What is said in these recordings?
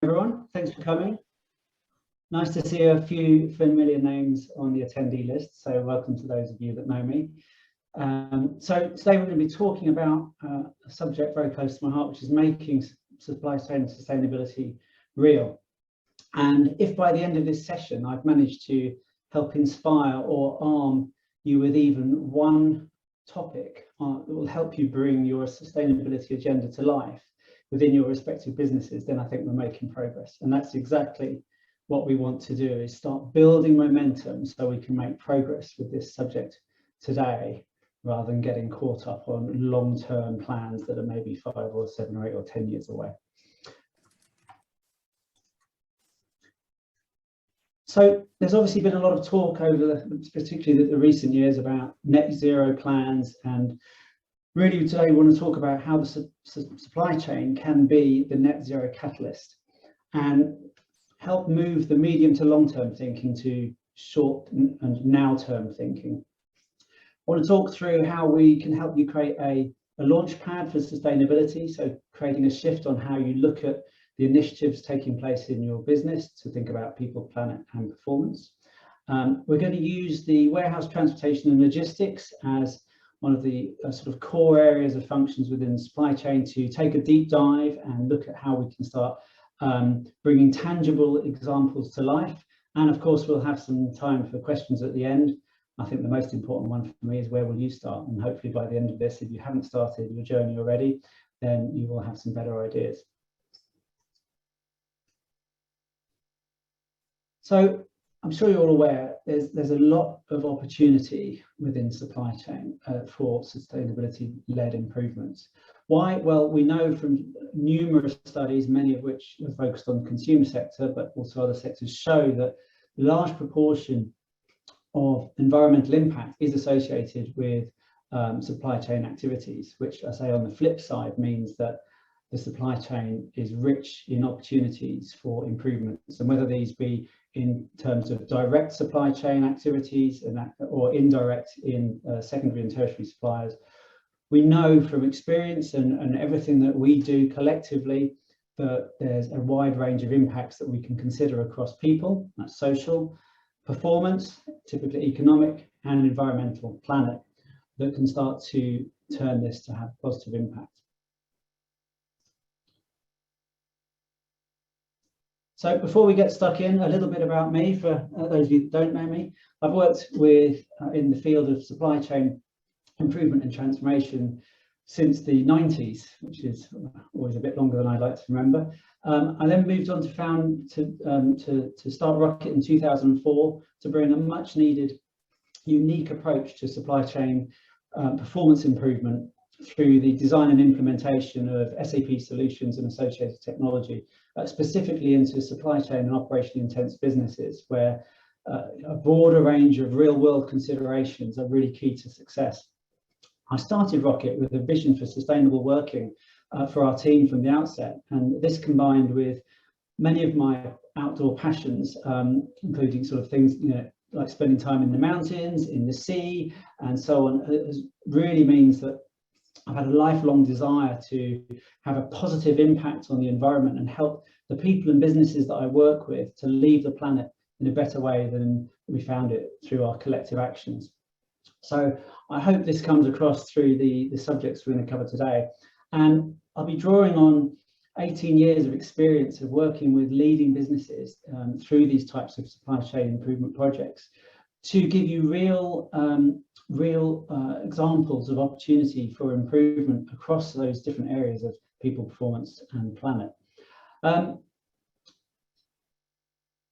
Everyone, thanks for coming. Nice to see a few familiar names on the attendee list, so welcome to those of you that know me. So today we're going to be talking about a subject very close to my heart, which is making supply chain sustainability real. And if by the end of this session I've managed to help inspire or arm you with even one topic that will help you bring your sustainability agenda to life within your respective businesses, then I think we're making progress. And that's exactly what we want to do, is start building momentum so we can make progress with this subject today, rather than getting caught up on long-term plans that are maybe 5 or 7 or 8 or 10 years away. So there's obviously been a lot of talk over particularly the recent years about net zero plans, and really today we want to talk about how the supply chain can be the net zero catalyst and help move the medium to long-term thinking to short and now-term thinking. I want to talk through how we can help you create a launchpad for sustainability, so creating a shift on how you look at the initiatives taking place in your business to think about people, planet and performance. We're going to use the warehouse, transportation and logistics as one of the sort of core areas of functions within the supply chain to take a deep dive and look at how we can start bringing tangible examples to life. And of course, we'll have some time for questions at the end. I think the most important one for me is, where will you start? And hopefully by the end of this, if you haven't started your journey already, then you will have some better ideas. So I'm sure you're all aware there's a lot of opportunity within supply chain for sustainability-led improvements. Why? Well, we know from numerous studies, many of which are focused on the consumer sector, but also other sectors, show that a large proportion of environmental impact is associated with supply chain activities, which I say on the flip side means that the supply chain is rich in opportunities for improvements, and whether these be in terms of direct supply chain activities or indirect in secondary and tertiary suppliers. We know from experience and everything that we do collectively that there's a wide range of impacts that we can consider across people, that's social, performance, typically economic and environmental, planet, that can start to turn this to have positive impact. So before we get stuck in, a little bit about me for those of you that don't know me. I've worked in the field of supply chain improvement and transformation since the 90s, which is always a bit longer than I'd like to remember. I then moved on to start Rocket in 2004 to bring a much needed, unique approach to supply chain performance improvement through the design and implementation of SAP solutions and associated technology, specifically into supply chain and operationally intense businesses, where a broader range of real-world considerations are really key to success. I started Rocket with a vision for sustainable working for our team from the outset, and this combined with many of my outdoor passions, including sort of things, like spending time in the mountains, in the sea, and so on, really means that I've had a lifelong desire to have a positive impact on the environment and help the people and businesses that I work with to leave the planet in a better way than we found it through our collective actions. So I hope this comes across through the subjects we're going to cover today. And I'll be drawing on 18 years of experience of working with leading businesses through these types of supply chain improvement projects to give you real examples of opportunity for improvement across those different areas of people, performance and planet.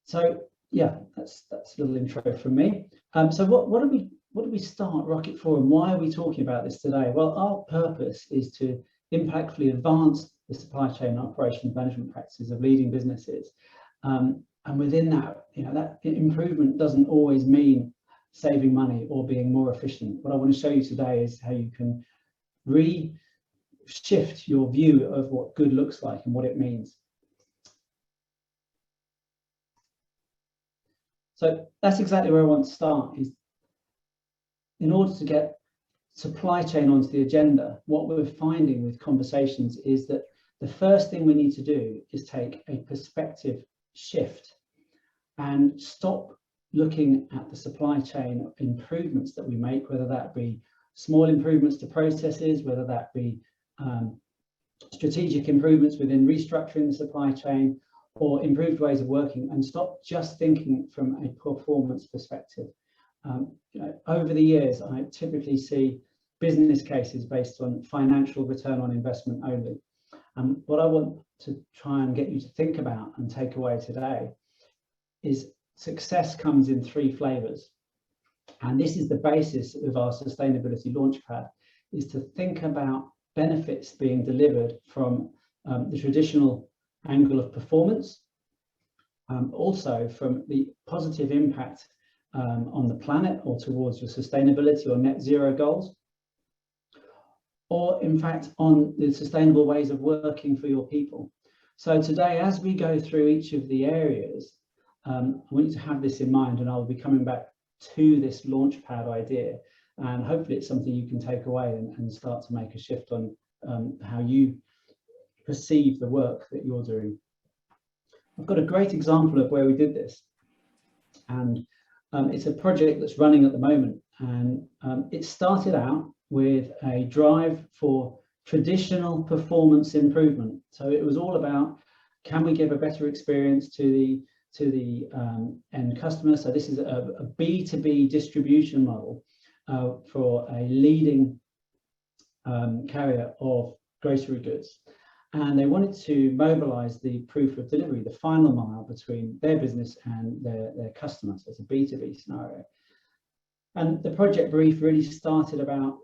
So yeah, that's a little intro from me. So what do we start Rocket for, and why are we talking about this today? Well, our purpose is to impactfully advance the supply chain and operations management practices of leading businesses. And within that, that improvement doesn't always mean saving money or being more efficient. What I want to show you today is how you can shift your view of what good looks like and what it means. So that's exactly where I want to start. Is in order to get supply chain onto the agenda, what we're finding with conversations is that the first thing we need to do is take a perspective shift and stop looking at the supply chain improvements that we make, whether that be small improvements to processes, whether that be strategic improvements within restructuring the supply chain, or improved ways of working, and stop just thinking from a performance perspective. Over the years, I typically see business cases based on financial return on investment only. And what I want to try and get you to think about and take away today is success comes in 3 flavors. And this is the basis of our sustainability launchpad, is to think about benefits being delivered from the traditional angle of performance, also from the positive impact on the planet or towards your sustainability or net zero goals, or in fact on the sustainable ways of working for your people. So today, as we go through each of the areas, I want you to have this in mind, and I'll be coming back to this launchpad idea, and hopefully it's something you can take away and start to make a shift on how you perceive the work that you're doing. I've got a great example of where we did this, and it's a project that's running at the moment, and it started out with a drive for traditional performance improvement. So it was all about, can we give a better experience to the end customer? So this is a B2B distribution model for a leading carrier of grocery goods. And they wanted to mobilize the proof of delivery, the final mile between their business and their customers. So it's a B2B scenario. And the project brief really started about,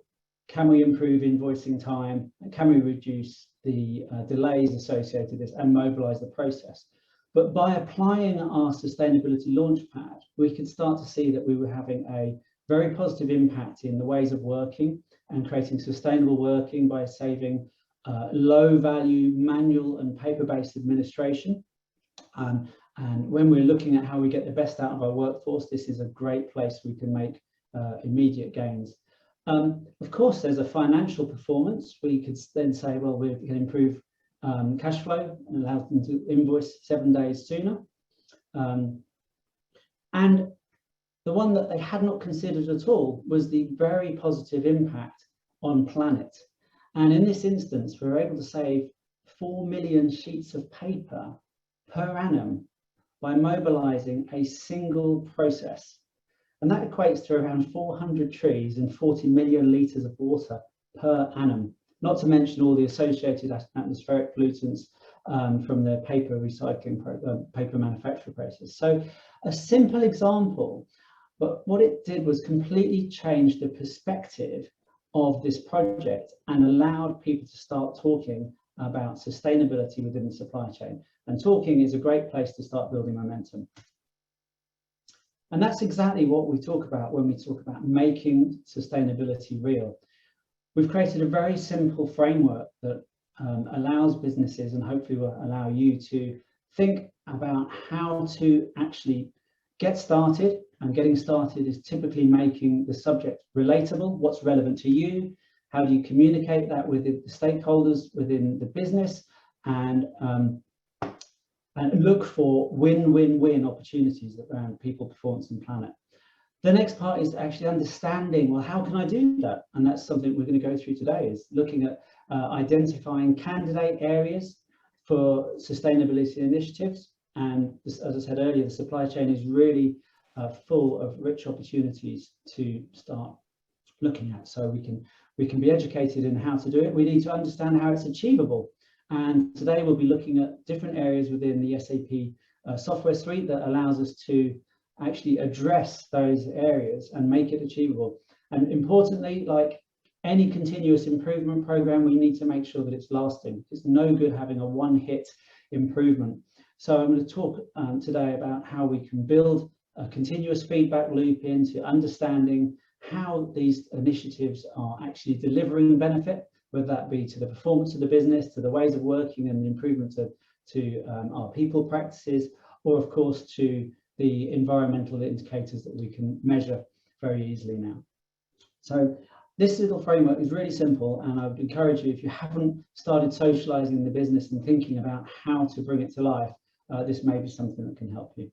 can we improve invoicing time? Can we reduce the delays associated with this and mobilize the process? But by applying our sustainability launchpad, we could start to see that we were having a very positive impact in the ways of working and creating sustainable working by saving low value manual and paper-based administration. And when we're looking at how we get the best out of our workforce, this is a great place we can make immediate gains. Of course, there's a financial performance. We could then say, well, we can improve cash flow and allow them to invoice 7 days sooner. And the one that they had not considered at all was the very positive impact on planet. And in this instance, we were able to save 4 million sheets of paper per annum by mobilizing a single process. And that equates to around 400 trees and 40 million litres of water per annum, not to mention all the associated atmospheric pollutants from the paper recycling, paper manufacture process. So a simple example, but what it did was completely change the perspective of this project and allowed people to start talking about sustainability within the supply chain. And talking is a great place to start building momentum. And that's exactly what we talk about when we talk about making sustainability real. We've created a very simple framework that allows businesses, and hopefully will allow you to think about how to actually get started. And getting started is typically making the subject relatable. What's relevant to you? How do you communicate that with the stakeholders within the business? And look for win-win-win opportunities around people, performance, and planet. The next part is actually understanding, well, how can I do that? And that's something we're going to go through today, is looking at identifying candidate areas for sustainability initiatives. And this, as I said earlier, the supply chain is really full of rich opportunities to start looking at. So we can be educated in how to do it. We need to understand how it's achievable. And today we'll be looking at different areas within the SAP software suite that allows us to actually address those areas and make it achievable. And importantly, like any continuous improvement program, we need to make sure that it's lasting. It's no good having a one-hit improvement. So I'm going to talk today about how we can build a continuous feedback loop into understanding how these initiatives are actually delivering benefit, whether that be to the performance of the business, to the ways of working and the improvement to our people practices, or of course to the environmental indicators that we can measure very easily now. So This little framework is really simple, and I would encourage you, if you haven't started socializing the business and thinking about how to bring it to life, this may be something that can help you.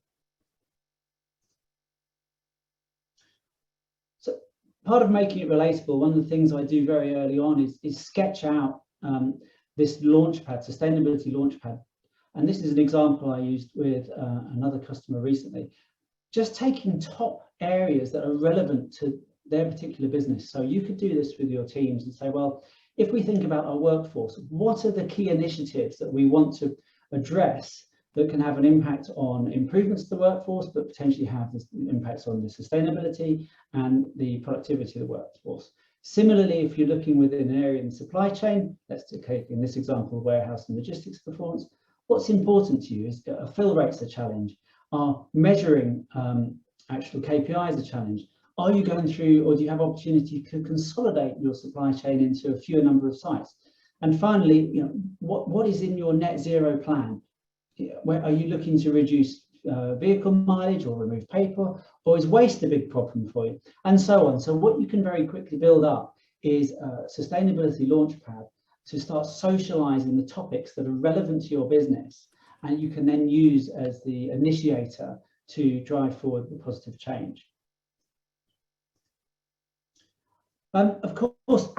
So part of making it relatable, one of the things I do very early on is sketch out this Launchpad, sustainability Launchpad. And this is an example I used with another customer recently, just taking top areas that are relevant to their particular business. So you could do this with your teams and say, well, if we think about our workforce, what are the key initiatives that we want to address that can have an impact on improvements to the workforce, but potentially have this impacts on the sustainability and the productivity of the workforce. Similarly, if you're looking within an area in the supply chain, let's take in this example, warehouse and logistics performance, what's important to you is fill rates a challenge, are measuring actual KPIs a challenge. Are you going through, or do you have opportunity to consolidate your supply chain into a fewer number of sites? And finally, what is in your net zero plan? Where are you looking to reduce vehicle mileage or remove paper, or is waste a big problem for you? And so on. So what you can very quickly build up is a sustainability launchpad to start socializing the topics that are relevant to your business, and you can then use as the initiator to drive forward the positive change. Of course,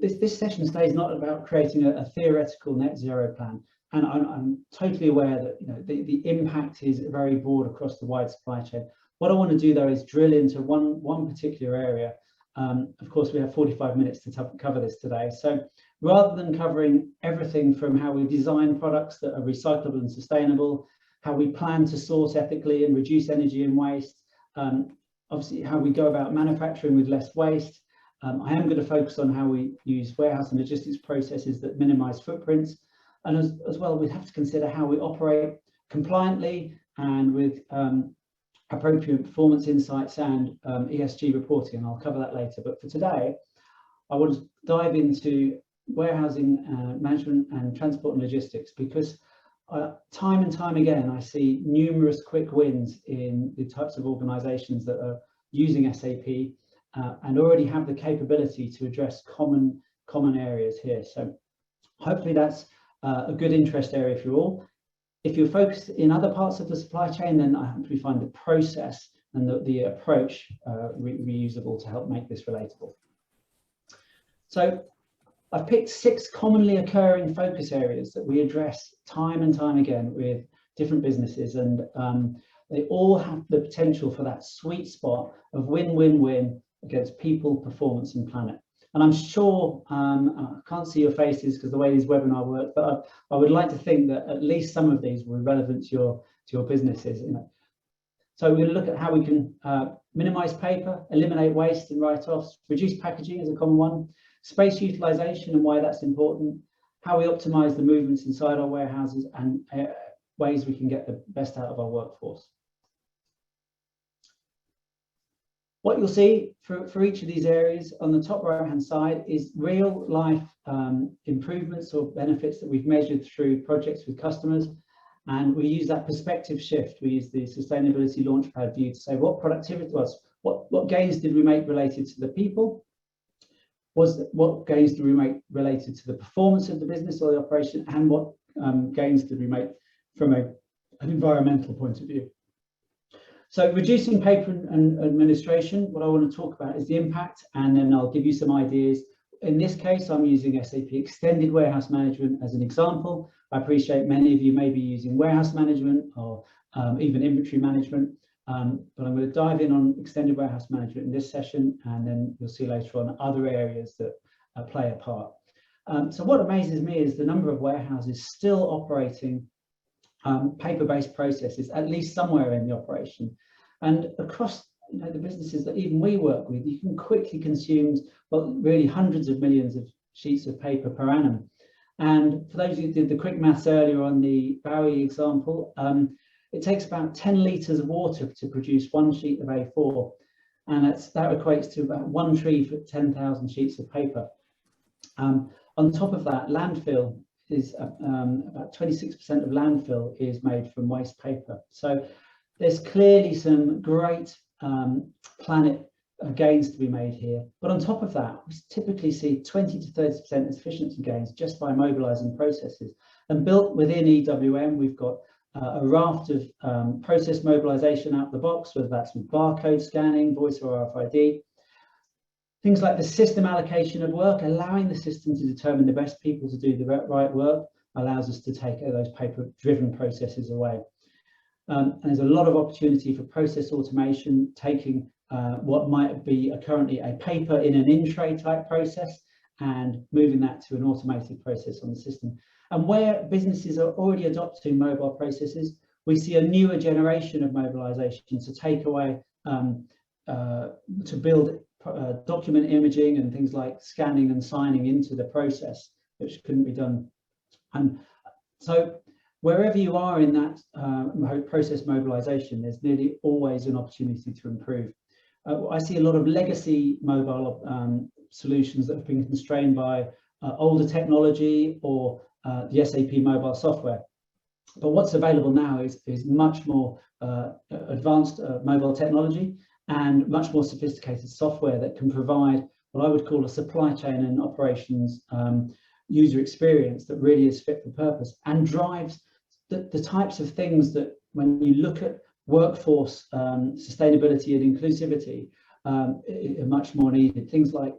this session today is not about creating a theoretical net zero plan, and I'm totally aware that the impact is very broad across the wide supply chain. What I want to do though is drill into one particular area. Of course, we have 45 minutes to cover this today, so rather than covering everything from how we design products that are recyclable and sustainable, how we plan to source ethically and reduce energy and waste, obviously how we go about manufacturing with less waste. I am going to focus on how we use warehouse and logistics processes that minimize footprints. And as well, we have to consider how we operate compliantly and with appropriate performance insights and ESG reporting, and I'll cover that later. But for today, I want to dive into warehousing management and transport and logistics, because time and time again, I see numerous quick wins in the types of organizations that are using SAP and already have the capability to address common areas here. So hopefully that's a good interest area for you all. If you're focused in other parts of the supply chain, then I hope we find the process and the approach reusable to help make this relatable. So I've picked 6 commonly occurring focus areas that we address time and time again with different businesses, and they all have the potential for that sweet spot of win-win-win against people, performance and planet. And I'm sure, I can't see your faces because the way these webinar work, but I would like to think that at least some of these will be relevant to your businesses. So we're going to look at how we can minimize paper, eliminate waste and write-offs, reduce packaging is a common one, space utilization and why that's important, how we optimize the movements inside our warehouses, and ways we can get the best out of our workforce. What you'll see for each of these areas on the top right-hand side is real life improvements or benefits that we've measured through projects with customers. And we use that perspective shift. We use the sustainability launchpad view to say what productivity was, what gains did we make related to the people? What gains did we make related to the performance of the business or the operation? And what gains did we make from an environmental point of view? So reducing paper and administration, what I want to talk about is the impact, and then I'll give you some ideas. In this case, I'm using SAP Extended Warehouse Management as an example. I appreciate many of you may be using warehouse management or even inventory management, but I'm going to dive in on Extended Warehouse Management in this session, and then you'll see later on other areas that play a part. So what amazes me is the number of warehouses still operating paper-based processes, at least somewhere in the operation. And across the businesses that even we work with, you can quickly consume, well, really hundreds of millions of sheets of paper per annum. And for those who did the quick maths earlier on the Bowie example, it takes about 10 litres of water to produce 1 sheet of A4. And that equates to about 1 tree for 10,000 sheets of paper. On top of that, landfill is about 26% of landfill is made from waste paper. So there's clearly some great planet gains to be made here. But on top of that, we typically see 20 to 30% efficiency gains just by mobilizing processes. And built within EWM, we've got a raft of process mobilization out the box, whether that's with barcode scanning, voice or RFID. Things like the system allocation of work, allowing the system to determine the best people to do the right work, allows us to take those paper-driven processes away. And there's a lot of opportunity for process automation, taking what might be currently a paper in an in-tray type process and moving that to an automated process on the system. And where businesses are already adopting mobile processes, we see a newer generation of mobilization to take away, to build document imaging and things like scanning and signing into the process, which couldn't be done. And so wherever you are in that process mobilization, there's nearly always an opportunity to improve. I see a lot of legacy mobile solutions that have been constrained by older technology or the SAP mobile software. But what's available now is much more advanced mobile technology and much more sophisticated software that can provide what I would call a supply chain and operations user experience that really is fit for purpose and drives the types of things that, when you look at workforce sustainability and inclusivity, are much more needed. Things like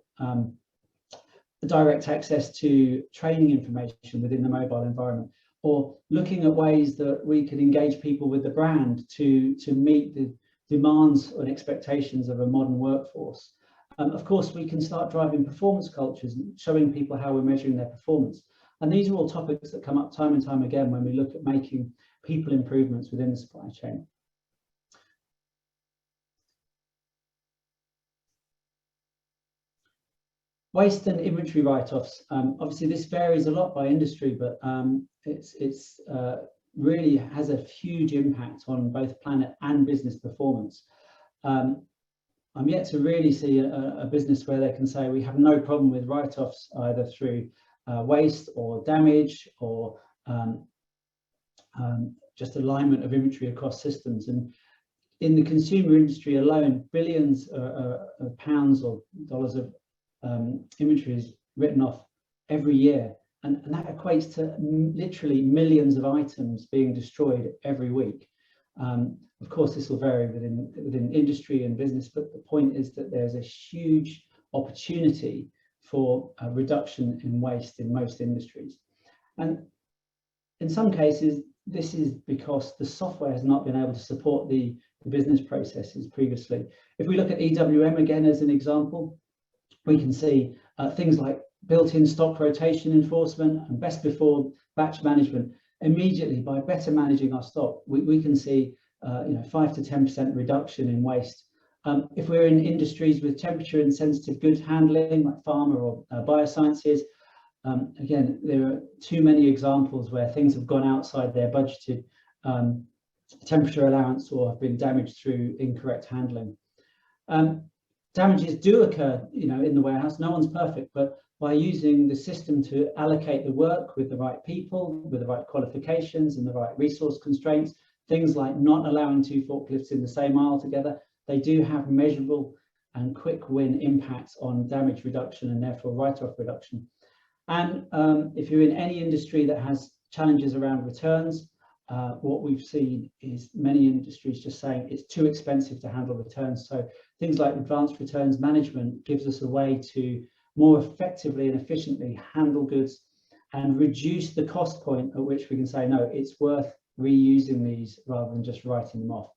direct access to training information within the mobile environment, or looking at ways that we can engage people with the brand to meet the demands and expectations of a modern workforce. Of course, we can start driving performance cultures and showing people how we're measuring their performance. And these are all topics that come up time and time again when we look at making people improvements within the supply chain. Waste and inventory write-offs. Obviously, this varies a lot by industry, but it's really has a huge impact on both planet and business performance. I'm yet to really see a business where they can say we have no problem with write-offs either through waste or damage or just alignment of inventory across systems. And in the consumer industry alone, billions of pounds or dollars of inventory is written off every year, and that equates to literally millions of items being destroyed every week. Of course, this will vary within industry and business, but the point is that there's a huge opportunity for a reduction in waste in most industries. And in some cases, this is because the software has not been able to support the business processes previously. If we look at EWM again as an example, we can see things like built-in stock rotation enforcement and best before batch management. Immediately, by better managing our stock, we can see 5 to 10% reduction in waste. If we're in industries with temperature and sensitive goods handling, like pharma or biosciences, again, there are too many examples where things have gone outside their budgeted temperature allowance or have been damaged through incorrect handling. Damages do occur, in the warehouse. No one's perfect, but by using the system to allocate the work with the right people, with the right qualifications and the right resource constraints, things like not allowing 2 forklifts in the same aisle together, they do have measurable and quick win impacts on damage reduction and therefore write-off reduction. And if you're in any industry that has challenges around returns, what we've seen is many industries just saying it's too expensive to handle returns. So things like advanced returns management gives us a way to more effectively and efficiently handle goods and reduce the cost point at which we can say, no, it's worth reusing these rather than just writing them off.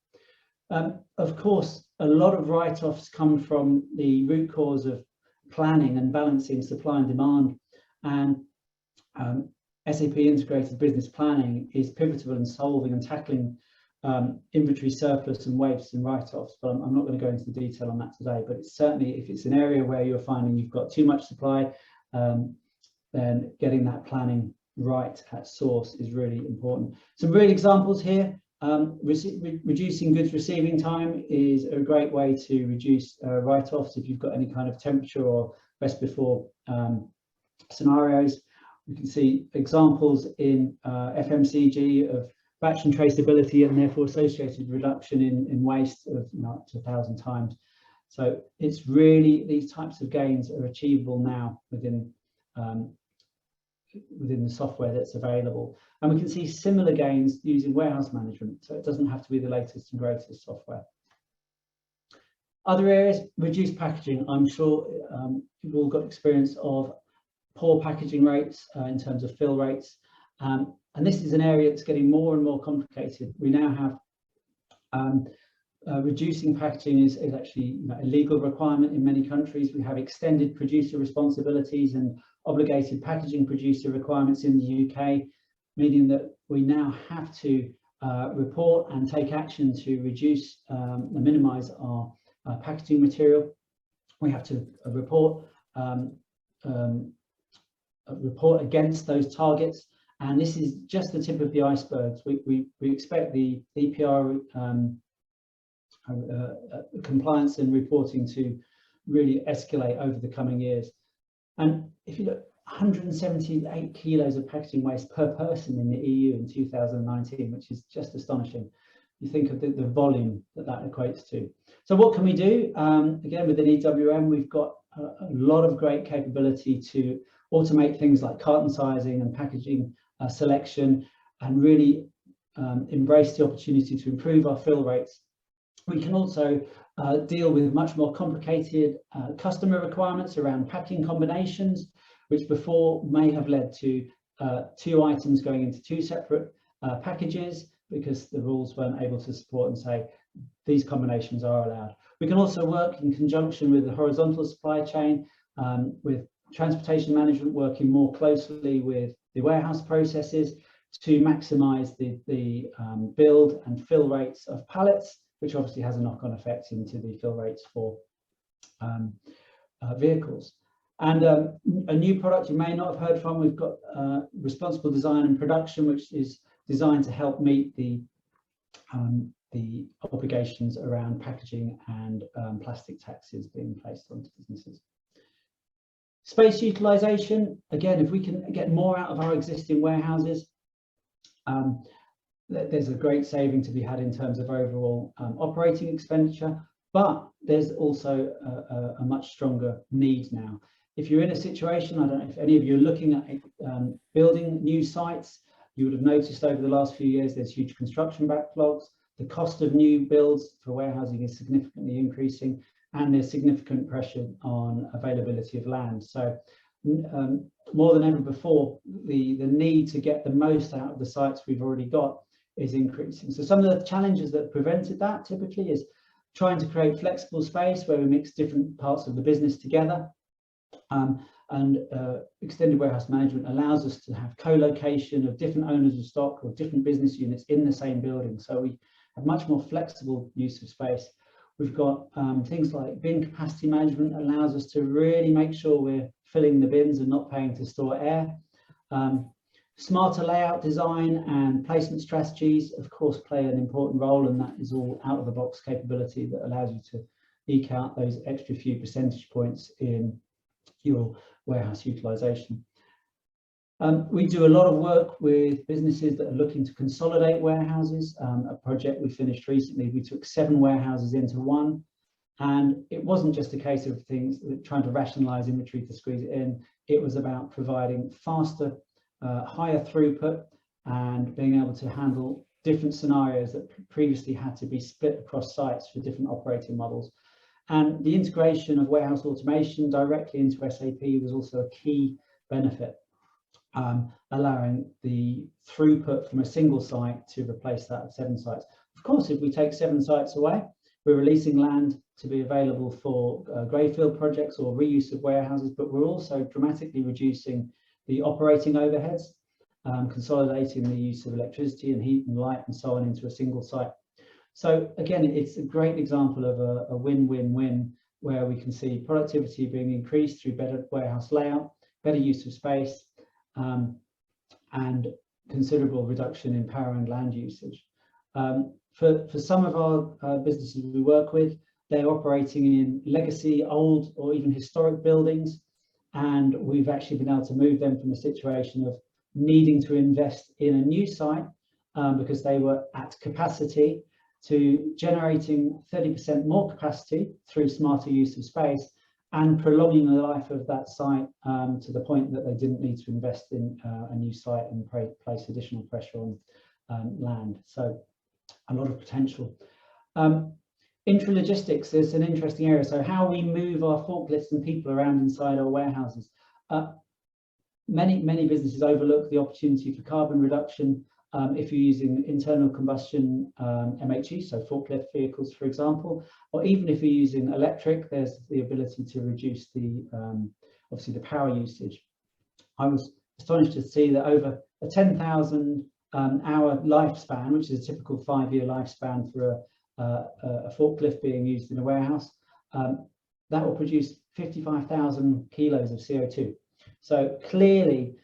Of course, a lot of write-offs come from the root cause of planning and balancing supply and demand. And SAP Integrated Business Planning is pivotal in solving and tackling inventory surplus and waste and write-offs, but I'm not going to go into the detail on that today. But it's certainly, if it's an area where you're finding you've got too much supply, then getting that planning right at source is really important. Some real examples here. Reducing goods receiving time is a great way to reduce write-offs if you've got any kind of temperature or best before scenarios. We can see examples in FMCG of batch and traceability and therefore associated reduction in waste of up to 1,000 times. So it's really, these types of gains are achievable now within the software that's available. And we can see similar gains using warehouse management, so it doesn't have to be the latest and greatest software. Other areas, reduced packaging. I'm sure you've all got experience of poor packaging rates in terms of fill rates. And this is an area that's getting more and more complicated. We now have reducing packaging is actually a legal requirement in many countries. We have extended producer responsibilities and obligated packaging producer requirements in the UK, meaning that we now have to report and take action to reduce and minimise our packaging material. We have to report against those targets, and this is just the tip of the iceberg. We expect the EPR compliance and reporting to really escalate over the coming years. And if you look, 178 kilos of packaging waste per person in the EU in 2019, which is just astonishing. You think of the volume that equates to. So what can we do? Again, within EWM, we've got a lot of great capability to automate things like carton sizing and packaging selection, and really embrace the opportunity to improve our fill rates. We can also deal with much more complicated customer requirements around packing combinations, which before may have led to 2 items going into 2 separate packages, because the rules weren't able to support and say these combinations are allowed. We can also work in conjunction with the horizontal supply chain, with transportation management working more closely with the warehouse processes to maximise the build and fill rates of pallets, which obviously has a knock-on effect into the fill rates for vehicles. And a new product you may not have heard from, we've got responsible design and production, which is designed to help meet the obligations around packaging and plastic taxes being placed onto businesses. Space utilisation, again, if we can get more out of our existing warehouses, there's a great saving to be had in terms of overall operating expenditure, but there's also a much stronger need now. If you're in a situation, I don't know if any of you are looking at building new sites, you would have noticed over the last few years there's huge construction backlogs. The cost of new builds for warehousing is significantly increasing, and there's significant pressure on availability of land. So more than ever before, the need to get the most out of the sites we've already got is increasing. So some of the challenges that prevented that typically is trying to create flexible space where we mix different parts of the business together. Extended warehouse management allows us to have co-location of different owners of stock or different business units in the same building. So we have much more flexible use of space. We've got things like bin capacity management allows us to really make sure we're filling the bins and not paying to store air. Smarter layout design and placement strategies, of course, play an important role, and that is all out of the box capability that allows you to eke out those extra few percentage points in your warehouse utilization. We do a lot of work with businesses that are looking to consolidate warehouses. A project we finished recently, we took 7 warehouses into one, and it wasn't just a case of things trying to rationalize inventory to squeeze it in. It was about providing faster, higher throughput and being able to handle different scenarios that previously had to be split across sites for different operating models. And the integration of warehouse automation directly into SAP was also a key benefit, allowing the throughput from a single site to replace that of 7 sites. Of course, if we take 7 sites away, we're releasing land to be available for greyfield projects or reuse of warehouses, but we're also dramatically reducing the operating overheads, consolidating the use of electricity and heat and light and so on into a single site. So again, it's a great example of a win-win-win, where we can see productivity being increased through better warehouse layout, better use of space, and considerable reduction in power and land usage. For some of our businesses we work with, they're operating in legacy, old or even historic buildings, and we've actually been able to move them from a situation of needing to invest in a new site because they were at capacity, to generating 30% more capacity through smarter use of space and prolonging the life of that site to the point that they didn't need to invest in a new site and place additional pressure on land. So a lot of potential. Intralogistics is an interesting area. So how we move our forklifts and people around inside our warehouses. Many businesses overlook the opportunity for carbon reduction if you're using internal combustion MHE, so forklift vehicles, for example, or even if you're using electric, there's the ability to reduce the obviously the power usage. I was astonished to see that over a 10,000 hour lifespan, which is a typical 5-year lifespan for a forklift being used in a warehouse, that will produce 55,000 kilos of CO2. So clearly,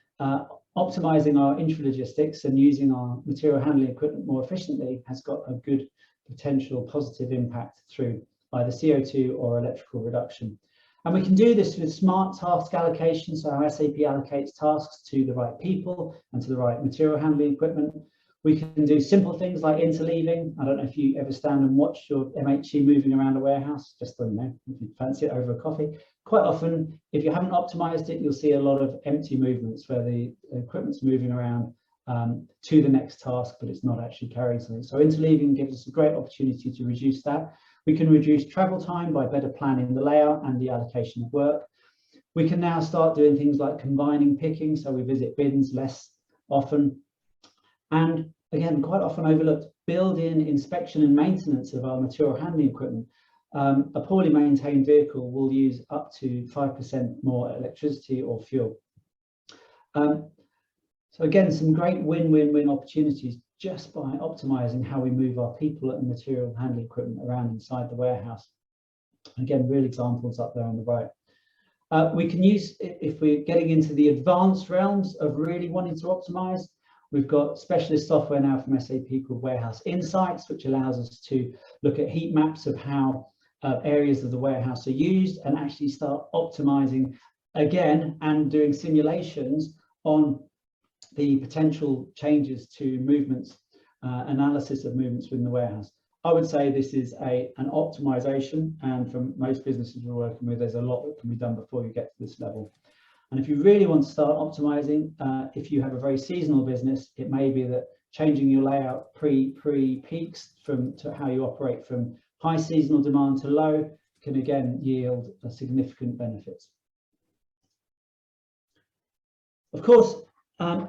optimizing our intralogistics and using our material handling equipment more efficiently has got a good potential positive impact through either CO2 or electrical reduction. And we can do this with smart task allocation, so how SAP allocates tasks to the right people and to the right material handling equipment. We can do simple things like interleaving. I don't know if you ever stand and watch your MHE moving around a warehouse, just so you know, if you fancy it over a coffee. Quite often, if you haven't optimized it, you'll see a lot of empty movements where the equipment's moving around to the next task, but it's not actually carrying something. So interleaving gives us a great opportunity to reduce that. We can reduce travel time by better planning the layout and the allocation of work. We can now start doing things like combining picking, so we visit bins less often. And again, quite often overlooked, build-in inspection and maintenance of our material handling equipment. A poorly maintained vehicle will use up to 5% more electricity or fuel. So again, some great win-win-win opportunities just by optimizing how we move our people and material handling equipment around inside the warehouse. Again, real examples up there on the right. We can use, if we're getting into the advanced realms of really wanting to optimize, we've got specialist software now from SAP called Warehouse Insights, which allows us to look at heat maps of how areas of the warehouse are used and actually start optimizing again and doing simulations on the potential changes to movements, analysis of movements within the warehouse. I would say this is an optimization, and from most businesses we're working with, there's a lot that can be done before you get to this level. And if you really want to start optimizing, if you have a very seasonal business, it may be that changing your layout pre-peaks to how you operate from high seasonal demand to low can again yield a significant benefits. Of course,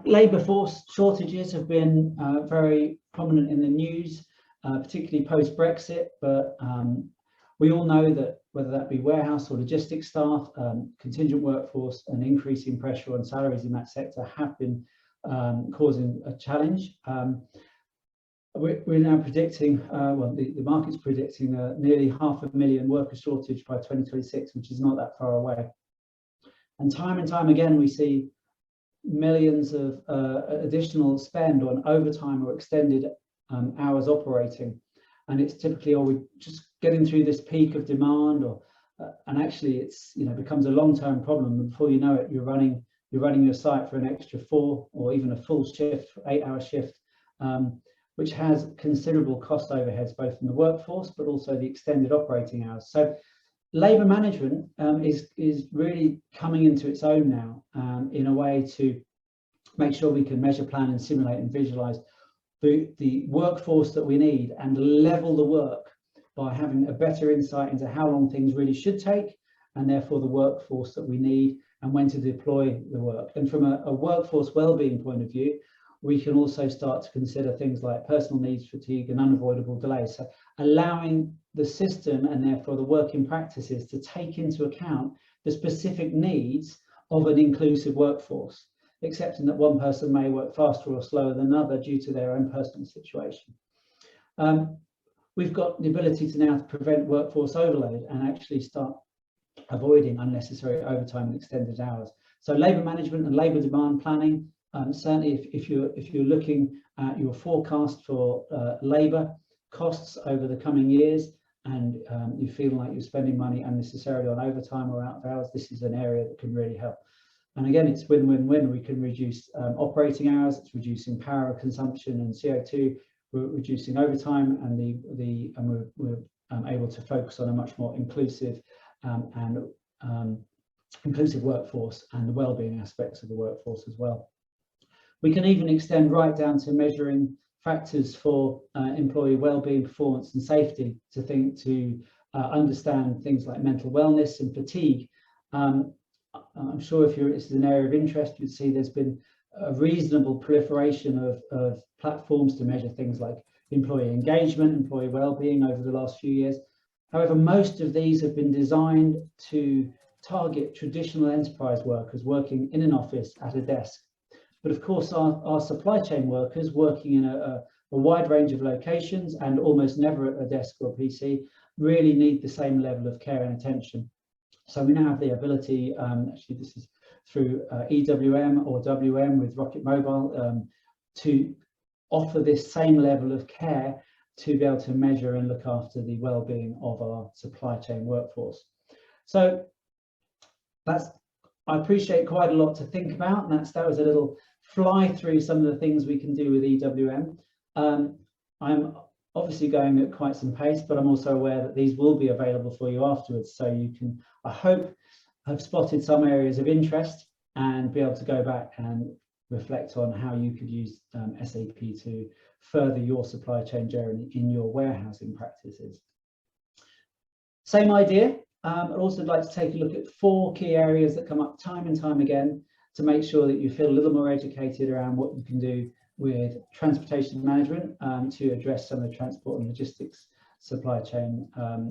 labour force shortages have been very prominent in the news, particularly post-Brexit, but we all know that whether that be warehouse or logistics staff, contingent workforce and increasing pressure on salaries in that sector have been causing a challenge. We're now predicting, well, the market's predicting nearly 500,000 worker shortage by 2026, which is not that far away. And time again, we see millions of additional spend on overtime or extended hours operating. And it's typically, are we just getting through this peak of demand, or and actually it's, you know, becomes a long-term problem. And before you know it, you're running your site for an extra 4 or even a full shift, 8-hour shift, which has considerable cost overheads, both in the workforce, but also the extended operating hours. So labour management is really coming into its own now in a way to make sure we can measure, plan and simulate and visualise the workforce that we need and level the work by having a better insight into how long things really should take, and therefore the workforce that we need and when to deploy the work. And from a workforce wellbeing point of view, we can also start to consider things like personal needs, fatigue and unavoidable delays. So allowing the system and therefore the working practices to take into account the specific needs of an inclusive workforce, accepting that one person may work faster or slower than another due to their own personal situation. We've got the ability to now prevent workforce overload and actually start avoiding unnecessary overtime and extended hours. So labour management and labour demand planning, certainly if you're looking at your forecast for labour costs over the coming years, and you feel like you're spending money unnecessarily on overtime or out of hours, this is an area that can really help. And again, it's win-win-win. We can reduce operating hours, it's reducing power consumption and CO2. we're reducing overtime, and we're able to focus on a much more inclusive inclusive workforce and the well-being aspects of the workforce as well. We can even extend right down to measuring factors for employee well-being, performance and safety to understand things like mental wellness and fatigue. I'm sure if this is an area of interest, you'd see there's been a reasonable proliferation of platforms to measure things like employee engagement, employee well-being over the last few years. However, most of these have been designed to target traditional enterprise workers working in an office at a desk. But of course, our supply chain workers working in a wide range of locations and almost never at a desk or PC really need the same level of care and attention. So we now have the ability, actually this is through EWM or WM with Rocket Mobile, to offer this same level of care to be able to measure and look after the well-being of our supply chain workforce. So I appreciate quite a lot to think about, and that was a little fly through some of the things we can do with EWM. I'm obviously going at quite some pace, but I'm also aware that these will be available for you afterwards, so you can, I hope, have spotted some areas of interest and be able to go back and reflect on how you could use SAP to further your supply chain journey in your warehousing practices. Same idea. I'd also like to take a look at 4 key areas that come up time and time again to make sure that you feel a little more educated around what you can do with transportation management to address some of the transport and logistics supply chain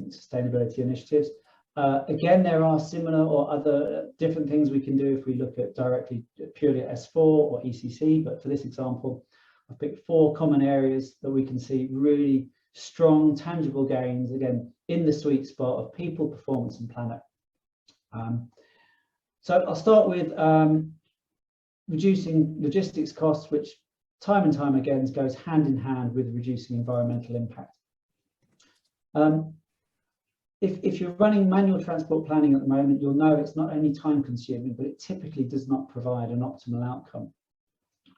sustainability initiatives. Again, there are similar or other different things we can do if we look at directly purely at S4 or ECC, but for this example, I've picked 4 common areas that we can see really strong, tangible gains, again, in the sweet spot of people, performance and planet. So I'll start with reducing logistics costs, which time and time again goes hand in hand with reducing environmental impact. If you're running manual transport planning at the moment, you'll know it's not only time consuming, but it typically does not provide an optimal outcome.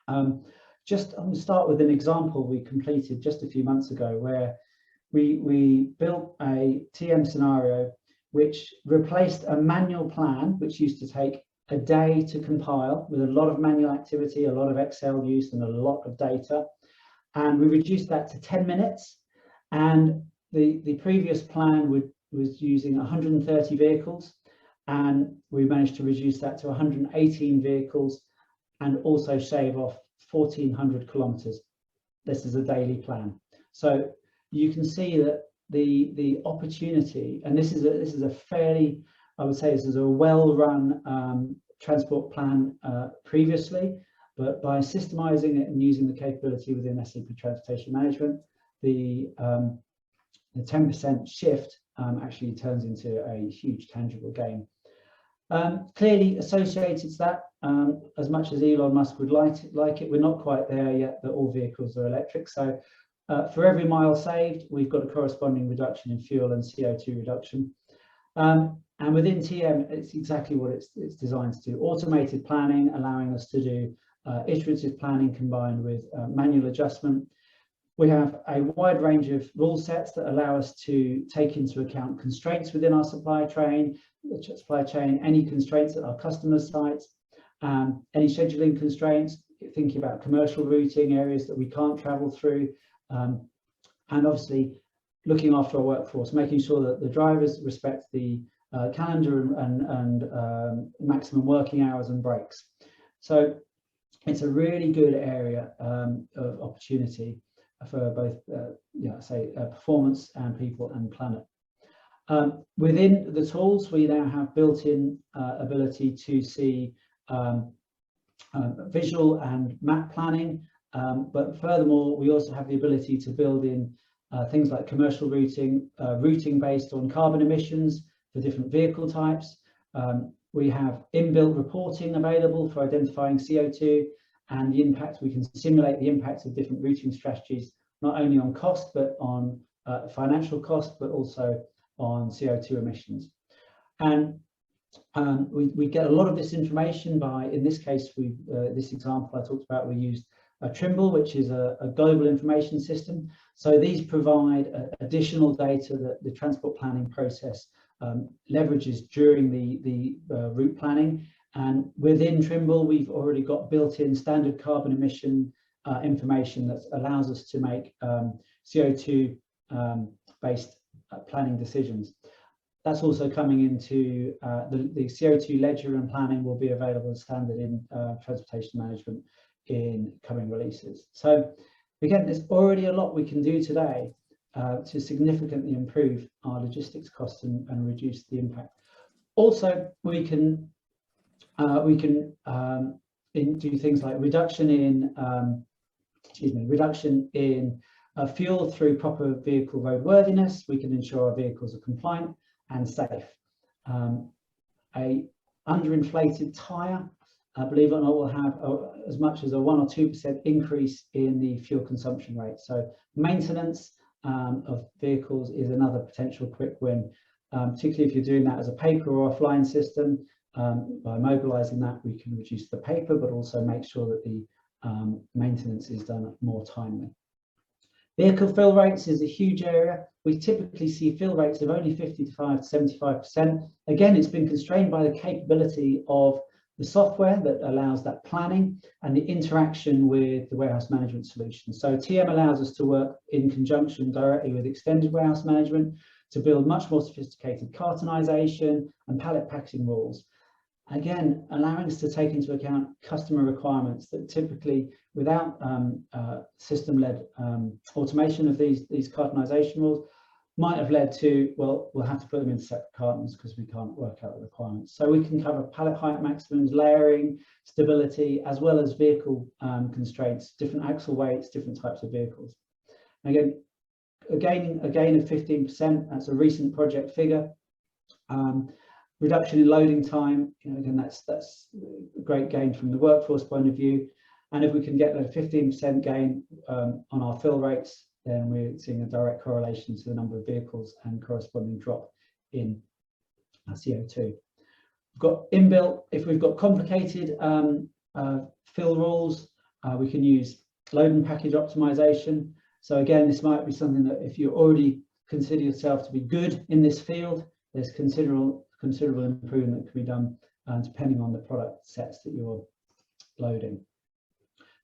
I'm going to start with an example we completed just a few months ago where we built a TM scenario which replaced a manual plan, which used to take a day to compile with a lot of manual activity, a lot of Excel use and a lot of data. And we reduced that to 10 minutes. And the previous plan was using 130 vehicles. And we managed to reduce that to 118 vehicles and also shave off 1,400 kilometers. This is a daily plan. So you can see that the opportunity, and this is a fairly, I would say this is a well-run transport plan previously, but by systemizing it and using the capability within SAP Transportation Management, the 10% shift actually turns into a huge tangible gain. Clearly associated to that, as much as Elon Musk would like it, we're not quite there yet that all vehicles are electric. So for every mile saved, we've got a corresponding reduction in fuel and CO2 reduction. And within TM, it's exactly what it's designed to do. Automated planning, allowing us to do iterative planning combined with manual adjustment. We have a wide range of rule sets that allow us to take into account constraints within our supply chain, any constraints at our customer sites, any scheduling constraints, thinking about commercial routing, areas that we can't travel through, and obviously looking after our workforce, making sure that the drivers respect the calendar and maximum working hours and breaks. So it's a really good area of opportunity for both, performance and people and planet. Within the tools, we now have built-in ability to see visual and map planning, but furthermore, we also have the ability to build in things like commercial routing, routing based on carbon emissions for different vehicle types. We have inbuilt reporting available for identifying CO2 and the impact. We can simulate the impact of different routing strategies, not only on cost, but on financial cost, but also on CO2 emissions. And we get a lot of this information by, in this case, this example I talked about, we used Trimble, which is a global information system. So these provide additional data that the transport planning process leverages during the route planning. And within Trimble, we've already got built-in standard carbon emission information that allows us to make CO2 based planning decisions. That's also coming into the CO2 ledger, and planning will be available as standard in transportation management in coming releases. So again, there's already a lot we can do today to significantly improve our logistics costs and reduce the impact. Also, we can do things like reduction in fuel through proper vehicle roadworthiness. We can ensure our vehicles are compliant and safe. A underinflated tyre, believe it or not, will have as much as a 1 or 2% increase in the fuel consumption rate. So maintenance of vehicles is another potential quick win, particularly if you're doing that as a paper or offline system. By mobilizing that, we can reduce the paper, but also make sure that the maintenance is done more timely. Vehicle fill rates is a huge area. We typically see fill rates of only 55 to 75%. Again, it's been constrained by the capability of the software that allows that planning and the interaction with the warehouse management solution. So TM allows us to work in conjunction directly with extended warehouse management to build much more sophisticated cartonization and pallet packaging rules. Again, allowing us to take into account customer requirements that typically, without system-led automation of these cartonization rules, might have led to, well, we'll have to put them in separate cartons because we can't work out the requirements. So we can cover pallet height maximums, layering, stability, as well as vehicle constraints, different axle weights, different types of vehicles. Again, a gain of 15%, that's a recent project figure. Reduction in loading time, again, that's a great gain from the workforce point of view. And if we can get a 15% gain on our fill rates, then we're seeing a direct correlation to the number of vehicles and corresponding drop in CO2. We've got inbuilt, if we've got complicated fill rules, we can use load and package optimization. So again, this might be something that if you already consider yourself to be good in this field, there's considerable improvement that can be done depending on the product sets that you're loading.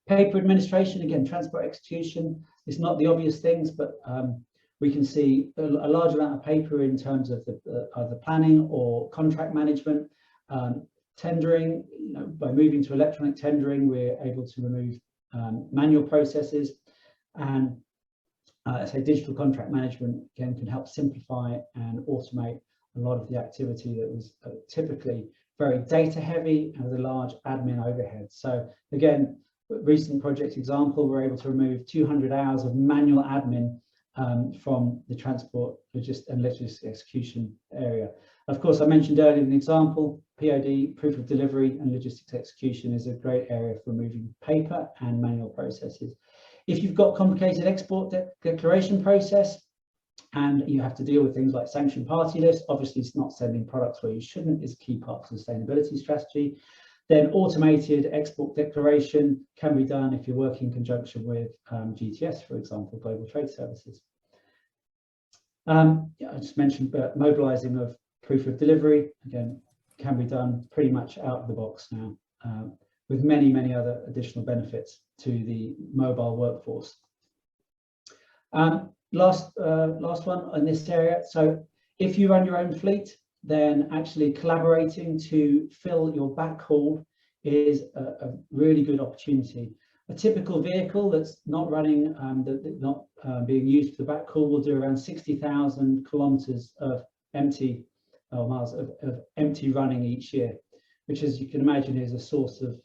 Paper administration, again, transport execution is not the obvious things, but we can see a large amount of paper in terms of either planning or contract management. Tendering, by moving to electronic tendering, we're able to remove manual processes, and say digital contract management again can help simplify and automate a lot of the activity that was typically very data heavy and with a large admin overhead. So again, recent project example, we're able to remove 200 hours of manual admin from the transport and logistics execution area. Of course, I mentioned earlier an example, POD, proof of delivery, and logistics execution is a great area for removing paper and manual processes. If you've got complicated export declaration process, and you have to deal with things like sanctioned party lists, obviously it's not sending products where you shouldn't, is a key part of sustainability strategy. Then automated export declaration can be done if you're working in conjunction with GTS, for example, Global Trade Services. I just mentioned mobilizing of proof of delivery, again, can be done pretty much out of the box now, with many, many other additional benefits to the mobile workforce. Last one in this area. So if you run your own fleet, then actually collaborating to fill your backhaul is a really good opportunity. A typical vehicle that's not running, being used for the backhaul will do around 60,000 kilometers of empty miles of empty running each year, which, as you can imagine, is a source of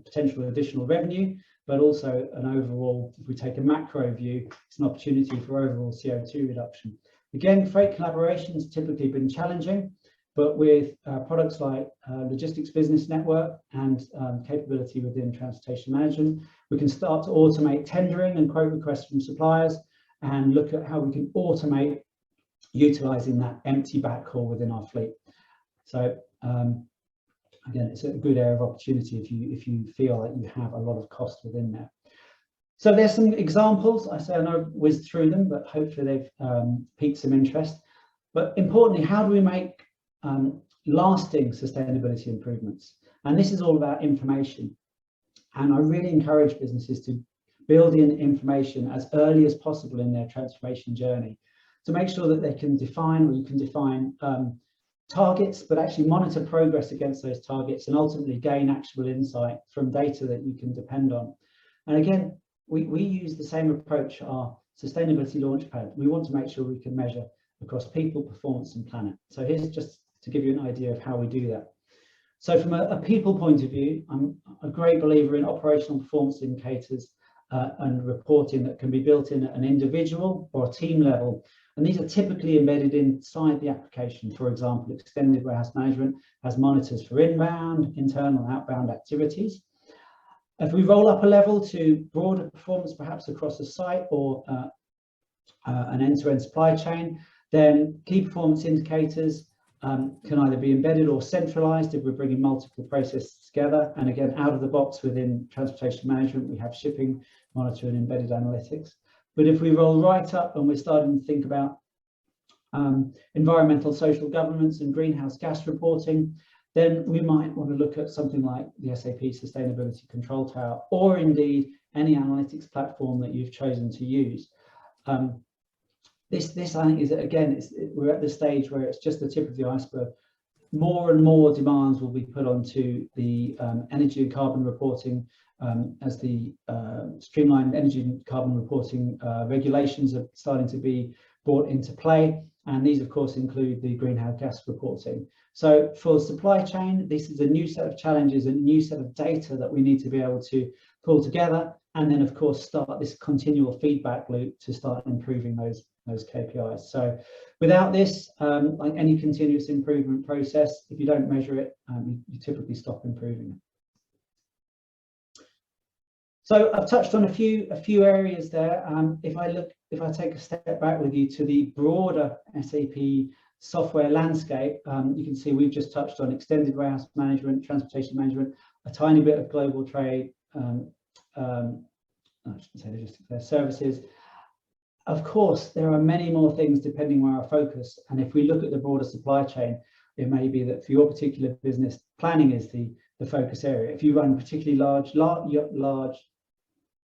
potential additional revenue, but also an overall, if we take a macro view, it's an opportunity for overall CO2 reduction. Again, freight collaboration has typically been challenging, but with products like Logistics Business Network and capability within transportation management, we can start to automate tendering and quote requests from suppliers and look at how we can automate utilizing that empty backhaul within our fleet. So again, it's a good area of opportunity if you feel like you have a lot of cost within there. So there's some examples. I know I've whizzed through them, but hopefully they've piqued some interest. But importantly, how do we make lasting sustainability improvements? And this is all about information. And I really encourage businesses to build in information as early as possible in their transformation journey to make sure that they can define, or you can define targets, but actually monitor progress against those targets and ultimately gain actionable insight from data that you can depend on. And again, we use the same approach, our Sustainability Launchpad. We want to make sure we can measure across people, performance and planet. So here's just to give you an idea of how we do that. So from a people point of view, I'm a great believer in operational performance indicators and reporting that can be built in at an individual or a team level. And these are typically embedded inside the application. For example, extended warehouse management has monitors for inbound, internal and outbound activities. If we roll up a level to broader performance, perhaps across a site or an end-to-end supply chain, then key performance indicators can either be embedded or centralized if we're bringing multiple processes together. And again, out of the box within transportation management, we have shipping, monitor and embedded analytics. But if we roll right up and we're starting to think about environmental, social governance and greenhouse gas reporting, then we might want to look at something like the SAP Sustainability Control Tower, or indeed any analytics platform that you've chosen to use. This I think is, again, we're at the stage where it's just the tip of the iceberg. More and more demands will be put onto the energy and carbon reporting as the streamlined energy and carbon reporting regulations are starting to be brought into play. And these, of course, include the greenhouse gas reporting. So for supply chain, this is a new set of challenges, a new set of data that we need to be able to pull together. And then, of course, start this continual feedback loop to start improving those KPIs. So without this, like any continuous improvement process, if you don't measure it, you typically stop improving it. So I've touched on a few areas there. If I take a step back with you to the broader SAP software landscape, you can see we've just touched on extended warehouse management, transportation management, a tiny bit of global trade, I shouldn't say logistics, services. Of course, there are many more things depending on our focus. And if we look at the broader supply chain, it may be that for your particular business, planning is the focus area. If you run particularly large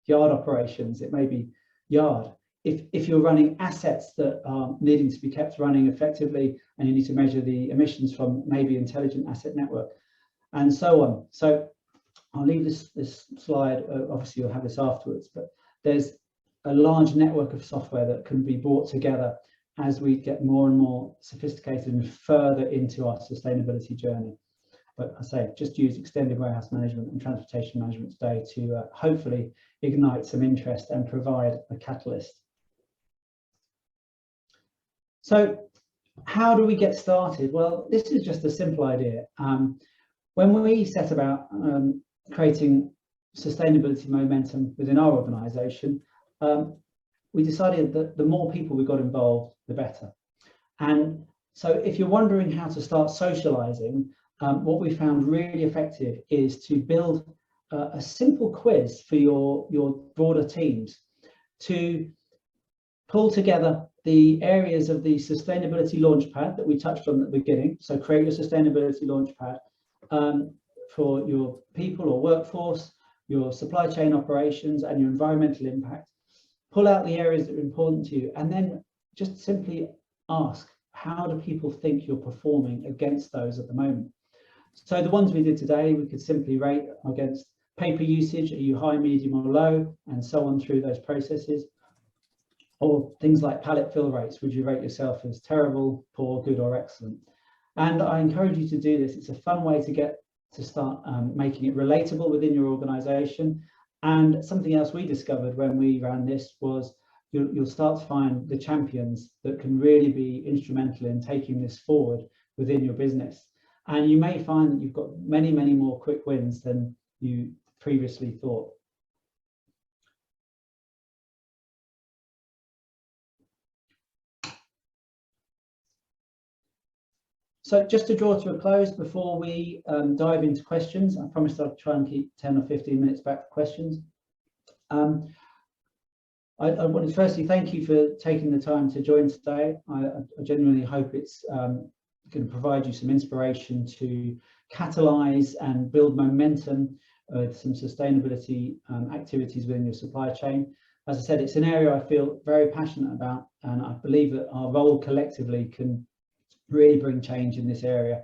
yard operations, it may be yard. If you're running assets that are needing to be kept running effectively, and you need to measure the emissions from maybe intelligent asset network, and so on. So I'll leave this slide. Obviously, you'll have this afterwards, but there's a large network of software that can be brought together as we get more and more sophisticated and further into our sustainability journey. But I say, just use extended warehouse management and transportation management today to hopefully ignite some interest and provide a catalyst. So how do we get started? Well, this is just a simple idea. When we set about creating sustainability momentum within our organization, we decided that the more people we got involved, the better. And so if you're wondering how to start socializing, what we found really effective is to build a simple quiz for your broader teams to pull together the areas of the sustainability launchpad that we touched on at the beginning. So create your sustainability launchpad for your people or workforce, your supply chain operations and your environmental impact. Pull out the areas that are important to you, and then just simply ask, how do people think you're performing against those at the moment? So the ones we did today, we could simply rate against paper usage. Are you high, medium or low? And so on through those processes. Or things like pallet fill rates. Would you rate yourself as terrible, poor, good or excellent? And I encourage you to do this. It's a fun way to start making it relatable within your organization. And something else we discovered when we ran this was you'll start to find the champions that can really be instrumental in taking this forward within your business. And you may find that you've got many, many more quick wins than you previously thought. So just to draw to a close before we dive into questions, I promised I'd try and keep 10 or 15 minutes back for questions. I want to firstly thank you for taking the time to join today. I genuinely hope it's going to provide you some inspiration to catalyse and build momentum with some sustainability activities within your supply chain. As I said, it's an area I feel very passionate about, and I believe that our role collectively can really bring change in this area